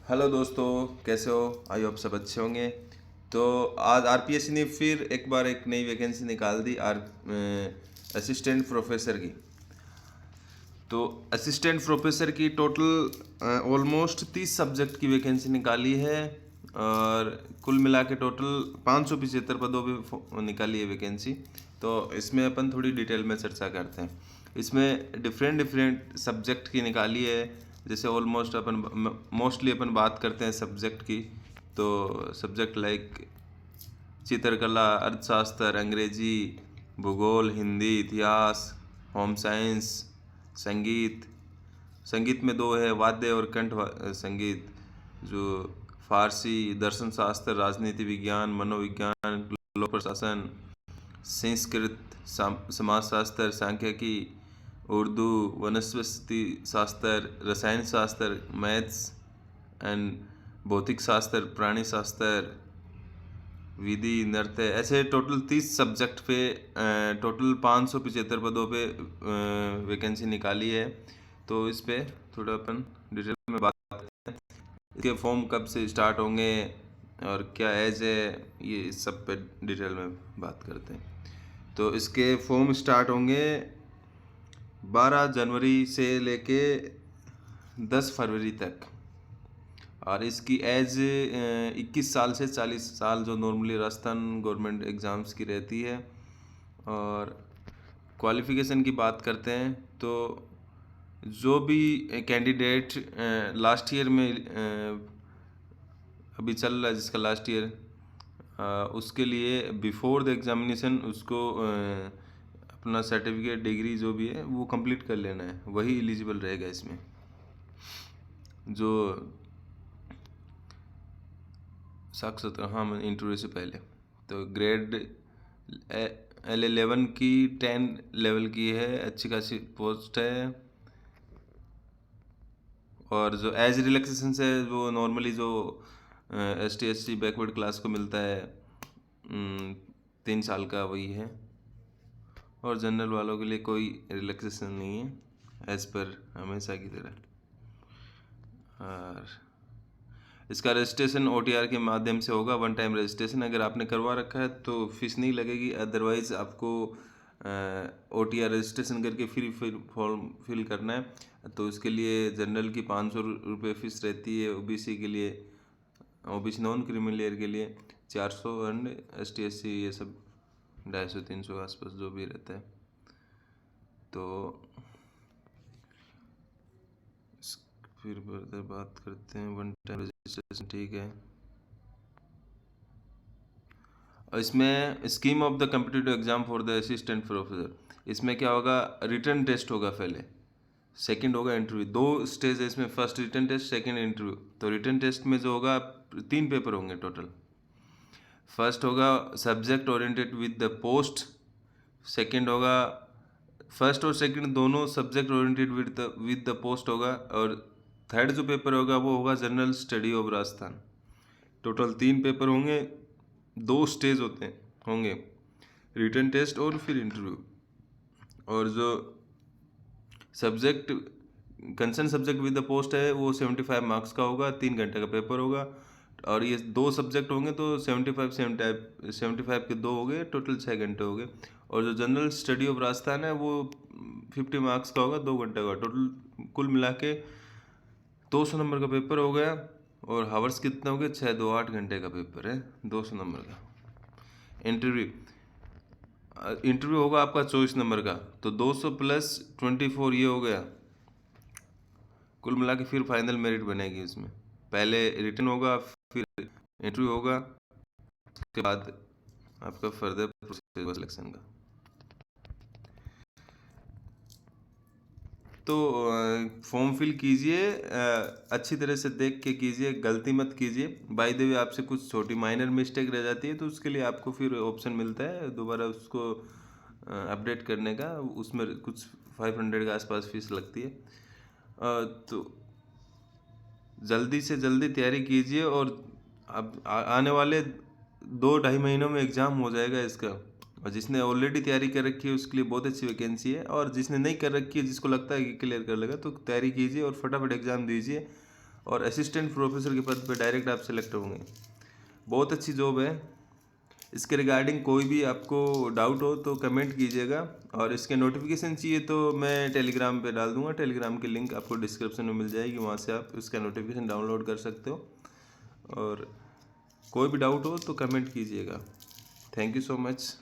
Hello दोस्तों, कैसे हो? आई होप सब अच्छे होंगे। तो आज आरपीएससी ने फिर एक बार एक नई वैकेंसी निकाल दी असिस्टेंट प्रोफेसर की। तो असिस्टेंट प्रोफेसर की टोटल ऑलमोस्ट 30 सब्जेक्ट की वैकेंसी निकाली है और कुल मिला के टोटल 575 पदों पे निकाली है वैकेंसी। तो इसमें अपन थोड़ी डिटेल में चर्चा करते हैं। इसमें डिफरेंट डिफरेंट सब्जेक्ट की निकाली है। जैसे ऑलमोस्ट अपन मोस्टली अपन बात करते हैं सब्जेक्ट की। तो सब्जेक्ट लाइक चित्रकला, अर्थशास्त्र, अंग्रेजी, भूगोल, हिंदी, इतिहास, होम साइंस, संगीत। संगीत में दो है, वाद्य और संगीत। जो फारसी, दर्शन शास्त्र, राजनीति विज्ञान, मनोविज्ञान, लोक प्रशासन, संस्कृत, समाजशास्त्र, सांख्यिकी, उर्दू, वनस्पति शास्त्र, रसायन शास्त्र, मैथ्स एंड भौतिक शास्त्र, प्राणी शास्त्र, विधि, नृत्य, ऐसे टोटल 30 सब्जेक्ट पे टोटल 575 पदों पे वैकेंसी निकाली है। तो इस पे थोड़ा अपन डिटेल में बात करते हैं। इसके फॉर्म कब से स्टार्ट होंगे और क्या एज है, ये इस सब पे डिटेल में बात करते हैं। तो इसके फॉर्म स्टार्ट होंगे 12 जनवरी से लेके 10 फरवरी तक। और इसकी एज 21 साल से 40 साल जो नॉर्मली राजस्थान गवर्नमेंट एग्ज़ाम्स की रहती है। और क्वालिफ़िकेशन की बात करते हैं तो जो भी कैंडिडेट लास्ट ईयर में अभी चल रहा है जिसका लास्ट ईयर, उसके लिए बिफोर द एग्जामिनेशन उसको अपना सर्टिफिकेट डिग्री जो भी है वो कंप्लीट कर लेना है, वही एलिजिबल रहेगा इसमें। जो साक्षात्कार, हाँ, इंटरव्यू से पहले। तो ग्रेड L11 की 10 लेवल की है, अच्छी खासी पोस्ट है। और जो एज रिलैक्सेशन से वो नॉर्मली जो ST SC बैकवर्ड क्लास को मिलता है 3 साल का, वही है। और जनरल वालों के लिए कोई रिलैक्सेशन नहीं है एज पर हमेशा की तरह। और इसका रजिस्ट्रेशन OTR के माध्यम से होगा, वन टाइम रजिस्ट्रेशन। अगर आपने करवा रखा है तो फीस नहीं लगेगी, अदरवाइज़ आपको OTR रजिस्ट्रेशन करके फिर फॉर्म फिल करना है। तो इसके लिए जनरल की 500 रुपये फ़ीस रहती है, OBC के लिए, OBC नॉन क्रिमिनल के लिए 400 एंड ST SC ये सब 250-300 आसपास जो भी रहता है। तो फिर फर्दर बात करते हैं वन टाइम रजिस्ट्रेशन, ठीक है। और इसमें scheme of the competitive exam for the assistant professor, इसमें क्या होगा, रिटन टेस्ट होगा पहले, सेकंड होगा इंटरव्यू। 2 स्टेज है इसमें, first written test, second interview. तो रिटन टेस्ट में जो होगा 3 पेपर होंगे टोटल। फर्स्ट होगा subject oriented with the post, second होगा फर्स्ट और सेकंड दोनों subject oriented with the post होगा। और थर्ड जो पेपर होगा वो होगा general study of Rajasthan. Total 3 paper होंगे, 2 स्टेज होंगे, रिटन टेस्ट और फिर इंटरव्यू। और जो subject concern subject with the post है वो 75 मार्क्स का होगा, 3 घंटे का पेपर होगा। और ये 2 सब्जेक्ट होंगे तो 75 के 2 हो गए, टोटल 6 घंटे हो गए। और जो जनरल स्टडी ऑफ राजस्थान है वो 50 मार्क्स का होगा, 2 घंटे का। टोटल कुल मिला के 200 नंबर का पेपर हो गया। और हावर्स कितने हो गए, 6 2 8 घंटे का पेपर है, 200 नंबर का। इंटरव्यू होगा आपका 24 नंबर का, तो 200 प्लस 24 ये हो गया। कुल मिला के फिर फाइनल मेरिट बनेगी इसमें। पहले रिटन होगा, फिर इंटरव्यू होगा, उसके बाद आपका फर्दर प्रोसेस होगा सिलेक्शन का। तो फॉर्म फिल कीजिए, अच्छी तरह से देख के कीजिए, गलती मत कीजिए। बाय द वे आपसे कुछ छोटी माइनर मिस्टेक रह जाती है तो उसके लिए आपको फिर ऑप्शन मिलता है दोबारा उसको अपडेट करने का। उसमें कुछ 500 के आसपास फीस लगती है। तो जल्दी से जल्दी तैयारी कीजिए। और अब आने वाले 2-2.5 महीनों में एग्ज़ाम हो जाएगा इसका। और जिसने ऑलरेडी तैयारी कर रखी है उसके लिए बहुत अच्छी वैकेंसी है। और जिसने नहीं कर रखी है, जिसको लगता है कि क्लियर कर लेगा, तो तैयारी कीजिए और फटाफट एग्ज़ाम दीजिए। और असिस्टेंट प्रोफेसर के पद पे डायरेक्ट आप सेलेक्ट होंगे। बहुत अच्छी जॉब है। इसके रिगार्डिंग कोई भी आपको डाउट हो तो कमेंट कीजिएगा, और इसके नोटिफिकेशन चाहिए तो मैं टेलीग्राम पे डाल दूंगा। टेलीग्राम की लिंक आपको डिस्क्रिप्शन में मिल जाएगी, वहाँ से आप इसका नोटिफिकेशन डाउनलोड कर सकते हो। और कोई भी डाउट हो तो कमेंट कीजिएगा। Thank you so much.